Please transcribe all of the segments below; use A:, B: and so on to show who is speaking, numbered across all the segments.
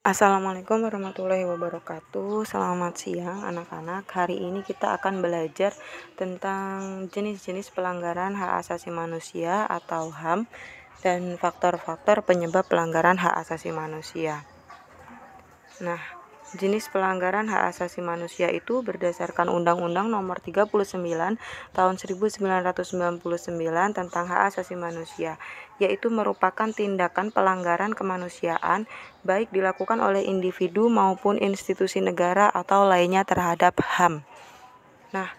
A: Assalamualaikum warahmatullahi wabarakatuh. Selamat siang anak-anak. Hari ini kita akan belajar tentang jenis-jenis pelanggaran hak asasi manusia atau HAM dan faktor-faktor penyebab pelanggaran hak asasi manusia. Nah, jenis pelanggaran hak asasi manusia itu berdasarkan Undang-Undang Nomor 39 Tahun 1999 tentang hak asasi manusia, yaitu merupakan tindakan pelanggaran kemanusiaan baik dilakukan oleh individu maupun institusi negara atau lainnya terhadap HAM. Nah,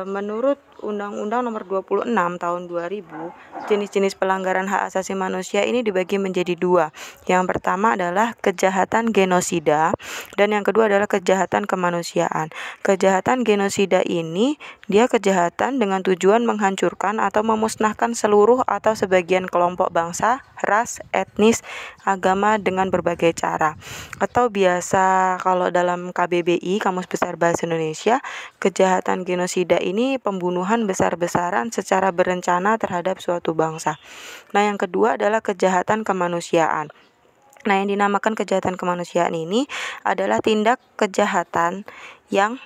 A: menurut Undang-Undang Nomor 26 Tahun 2000, jenis-jenis pelanggaran hak asasi manusia ini dibagi menjadi dua. Yang pertama adalah kejahatan genosida dan yang kedua adalah kejahatan kemanusiaan. Kejahatan genosida ini dia kejahatan dengan tujuan menghancurkan atau memusnahkan seluruh atau sebagian kelompok bangsa, ras, etnis, agama dengan berbagai cara. Atau biasa kalau dalam KBBI, Kamus Besar Bahasa Indonesia, kejahatan genosida ini pembunuhan besar-besaran secara berencana terhadap suatu bangsa. Nah, yang kedua adalah kejahatan kemanusiaan. Nah, yang dinamakan kejahatan kemanusiaan ini adalah tindak kejahatan yang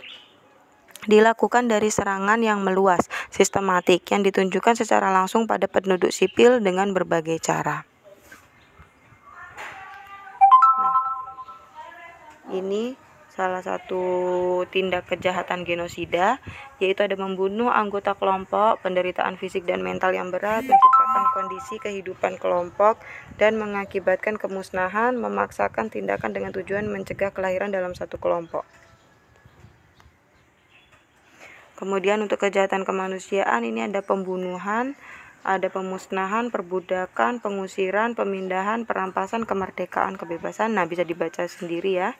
A: dilakukan dari serangan yang meluas, sistematik, yang ditunjukkan secara langsung pada penduduk sipil dengan berbagai cara. Nah, ini salah satu tindak kejahatan genosida, yaitu ada membunuh anggota kelompok, penderitaan fisik dan mental yang berat, menciptakan kondisi kehidupan kelompok, dan mengakibatkan kemusnahan, memaksakan tindakan dengan tujuan mencegah kelahiran dalam satu kelompok. Kemudian untuk kejahatan kemanusiaan ini ada pembunuhan, ada pemusnahan, perbudakan, pengusiran, pemindahan, perampasan, kemerdekaan, kebebasan. Nah, bisa dibaca sendiri ya.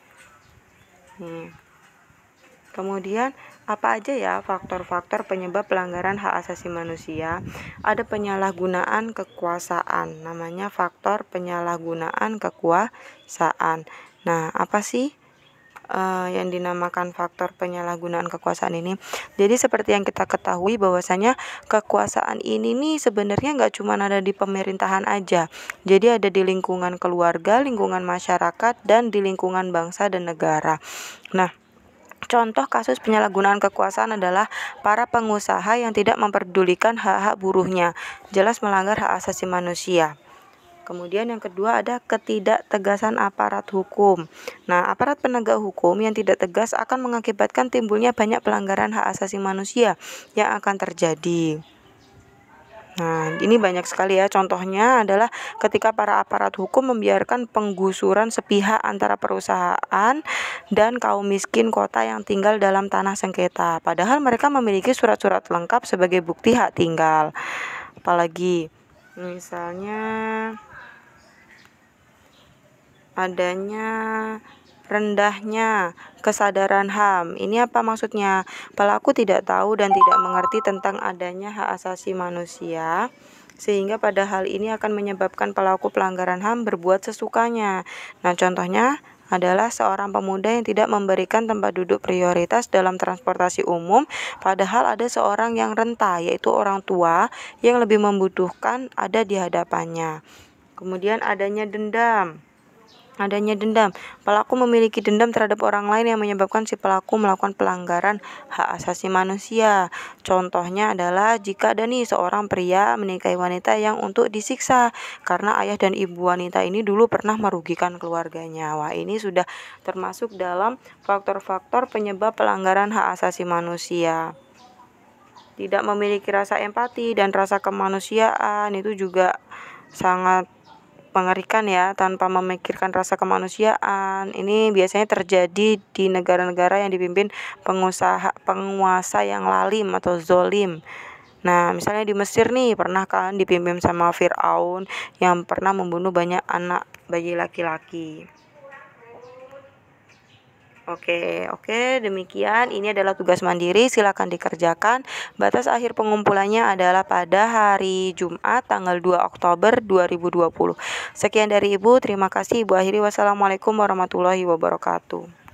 A: Kemudian apa aja ya faktor-faktor penyebab pelanggaran hak asasi manusia? Ada penyalahgunaan kekuasaan, namanya faktor penyalahgunaan kekuasaan. Nah, apa sih yang dinamakan faktor penyalahgunaan kekuasaan ini? Jadi seperti yang kita ketahui bahwasanya kekuasaan ini nih sebenarnya nggak cuma ada di pemerintahan aja. Jadi ada di lingkungan keluarga, lingkungan masyarakat, dan di lingkungan bangsa dan negara. Nah, contoh kasus penyalahgunaan kekuasaan adalah para pengusaha yang tidak memperdulikan hak-hak buruhnya, jelas melanggar hak asasi manusia. Kemudian yang kedua ada ketidaktegasan aparat hukum. Nah, aparat penegak hukum yang tidak tegas akan mengakibatkan timbulnya banyak pelanggaran hak asasi manusia yang akan terjadi. Nah, ini banyak sekali ya. Contohnya adalah ketika para aparat hukum membiarkan penggusuran sepihak antara perusahaan dan kaum miskin kota yang tinggal dalam tanah sengketa. Padahal mereka memiliki surat-surat lengkap sebagai bukti hak tinggal. Apalagi misalnya adanya rendahnya kesadaran HAM. Ini apa maksudnya? Pelaku tidak tahu dan tidak mengerti tentang adanya hak asasi manusia, sehingga pada hal ini akan menyebabkan pelaku pelanggaran HAM berbuat sesukanya. Nah, contohnya adalah seorang pemuda yang tidak memberikan tempat duduk prioritas dalam transportasi umum, padahal ada seorang yang renta, yaitu orang tua yang lebih membutuhkan ada di hadapannya. Kemudian adanya dendam. Pelaku memiliki dendam terhadap orang lain yang menyebabkan si pelaku melakukan pelanggaran hak asasi manusia. Contohnya adalah jika ada nih seorang pria menikahi wanita yang untuk disiksa karena ayah dan ibu wanita ini dulu pernah merugikan keluarganya. Wah, ini sudah termasuk dalam faktor-faktor penyebab pelanggaran hak asasi manusia. Tidak memiliki rasa empati dan rasa kemanusiaan itu juga sangat mengerikan ya, tanpa memikirkan rasa kemanusiaan. Ini biasanya terjadi di negara-negara yang dipimpin penguasa yang lalim atau zolim. Nah, misalnya di Mesir nih pernah kan dipimpin sama Fir'aun yang pernah membunuh banyak anak bayi laki-laki. Oke, demikian. Ini adalah tugas mandiri, silakan dikerjakan. Batas akhir pengumpulannya adalah pada hari Jumat tanggal 2 Oktober 2020. Sekian dari Ibu, terima kasih Ibu akhiri. Wassalamualaikum warahmatullahi wabarakatuh.